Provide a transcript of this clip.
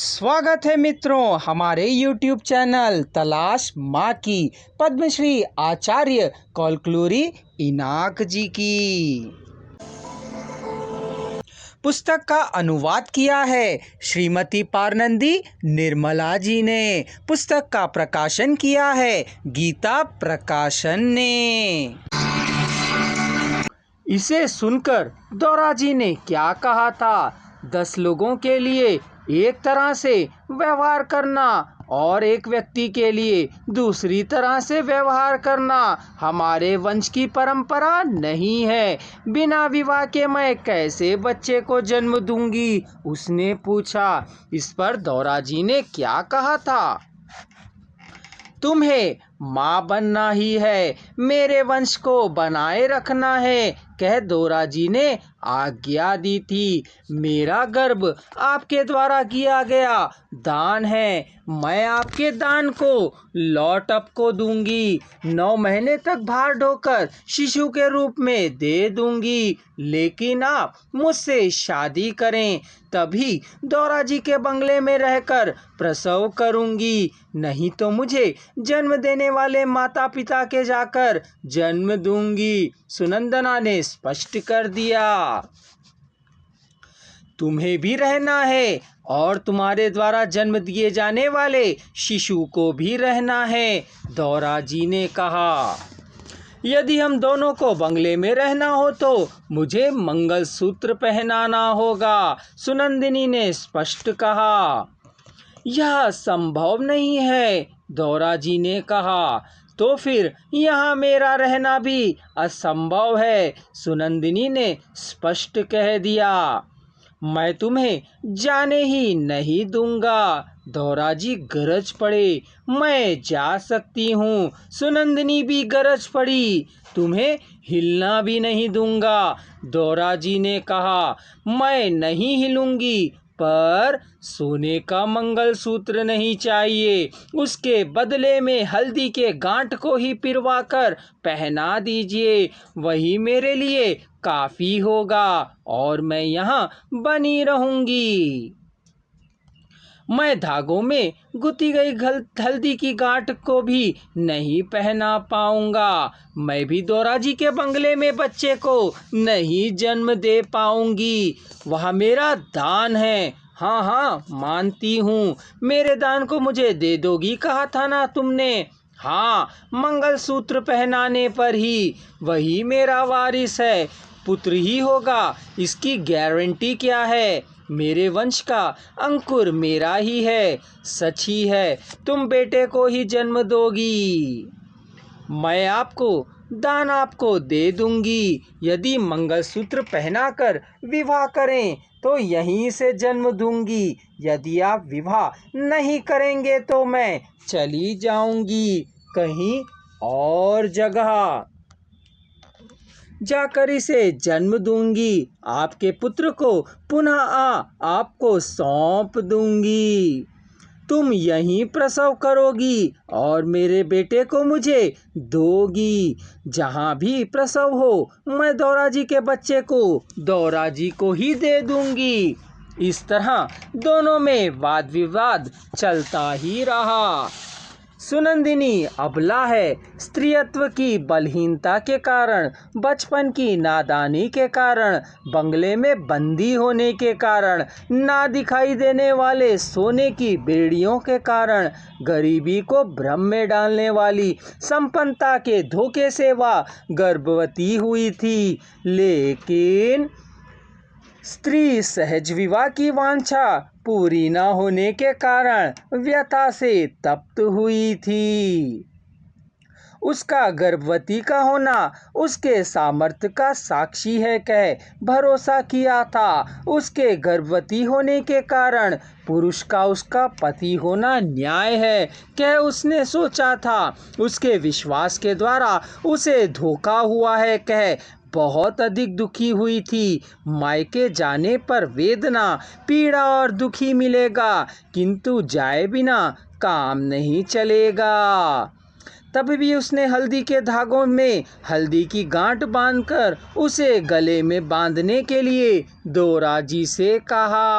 स्वागत है मित्रों हमारे YouTube चैनल तलाश माँ की पद्मश्री आचार्य कौलक्लूरी इनाक जी की। पुस्तक का अनुवाद किया है श्रीमती पारनंदी निर्मला जी ने। पुस्तक का प्रकाशन किया है गीता प्रकाशन ने। इसे सुनकर दौरा जी ने क्या कहा था? 10 लोगों के लिए एक तरह से व्यवहार करना और एक व्यक्ति के लिए दूसरी तरह से व्यवहार करना हमारे वंश की परंपरा नहीं है। बिना विवाह के मैं कैसे बच्चे को जन्म दूंगी? उसने पूछा। इस पर दौरा जी ने क्या कहा था? तुम्हें माँ बनना ही है, मेरे वंश को बनाए रखना है, कह दौरा जी ने आज्ञा दी थी। मेरा गर्भ आपके द्वारा किया गया दान है, मैं आपके दान को लौट आपको दूंगी। 9 महीने तक भार ढोकर शिशु के रूप में दे दूंगी, लेकिन आप मुझसे शादी करें, तभी दौरा जी के बंगले में रहकर प्रसव करूंगी, नहीं तो मुझे जन्म देने वाले माता पिता के जाकर जन्म दूंगी। सुनंदना ने स्पष्ट कर दिया। तुम्हें भी रहना है और तुम्हारे द्वारा जन्म दिए जाने वाले शिशु को भी रहना है, दौरा जी ने कहा। यदि हम दोनों को बंगले में रहना हो तो मुझे मंगलसूत्र पहनाना होगा, सुनंदिनी ने स्पष्ट कहा। यह संभव नहीं है, दौरा जी ने कहा। तो फिर यहाँ मेरा रहना भी असंभव है, सुनंदिनी ने स्पष्ट कह दिया। मैं तुम्हें जाने ही नहीं दूंगा, दौरा जी गरज पड़े। मैं जा सकती हूँ, सुनंदिनी भी गरज पड़ी। तुम्हें हिलना भी नहीं दूंगा, दौरा जी ने कहा। मैं नहीं हिलूंगी, पर सोने का मंगलसूत्र नहीं चाहिए, उसके बदले में हल्दी के गांठ को ही पिरवा कर पहना दीजिए, वही मेरे लिए काफी होगा और मैं यहाँ बनी रहूंगी। मैं धागों में गुथी गई हल्दी की गांठ को भी नहीं पहना पाऊंगा। मैं भी दौरा जी के बंगले में बच्चे को नहीं जन्म दे पाऊंगी, वह मेरा दान है। हाँ हाँ मानती हूँ, मेरे दान को मुझे दे दोगी कहा था ना तुमने? हाँ, मंगलसूत्र पहनाने पर ही वही मेरा वारिस है, पुत्र ही होगा, इसकी गारंटी क्या है? मेरे वंश का अंकुर मेरा ही है, सच ही है, तुम बेटे को ही जन्म दोगी। मैं आपको दान आपको दे दूंगी, यदि मंगलसूत्र पहनाकर विवाह करें तो यहीं से जन्म दूंगी, यदि आप विवाह नहीं करेंगे तो मैं चली जाऊंगी कहीं और जगह जाकर इसे जन्म दूंगी, आपके पुत्र को पुनः आपको सौंप दूंगी। तुम यहीं प्रसव करोगी और मेरे बेटे को मुझे दोगी। जहाँ भी प्रसव हो मैं दौरा जी के बच्चे को दौरा जी को ही दे दूंगी। इस तरह दोनों में वाद विवाद चलता ही रहा। सुनंदिनी अबला है, स्त्रीत्व की बलहीनता के कारण, बचपन की नादानी के कारण, बंगले में बंदी होने के कारण, ना दिखाई देने वाले सोने की बेड़ियों के कारण, गरीबी को भ्रम में डालने वाली संपन्नता के धोखे से वह गर्भवती हुई थी, लेकिन स्त्री सहज विवाह की वांछा पूरी न होने के कारण व्यथा से तप्त हुई थी। उसका गर्भवती का होना उसके सामर्थ्य का साक्षी है, कह भरोसा किया था। उसके गर्भवती होने के कारण पुरुष का उसका पति होना न्याय है, कह उसने सोचा था। उसके विश्वास के द्वारा उसे धोखा हुआ है, कह बहुत अधिक दुखी हुई थी। मायके जाने पर वेदना, पीड़ा और दुखी मिलेगा, किंतु जाए बिना काम नहीं चलेगा। तब भी उसने हल्दी के धागों में हल्दी की गांठ बांधकर उसे गले में बांधने के लिए दौरा जी से कहा।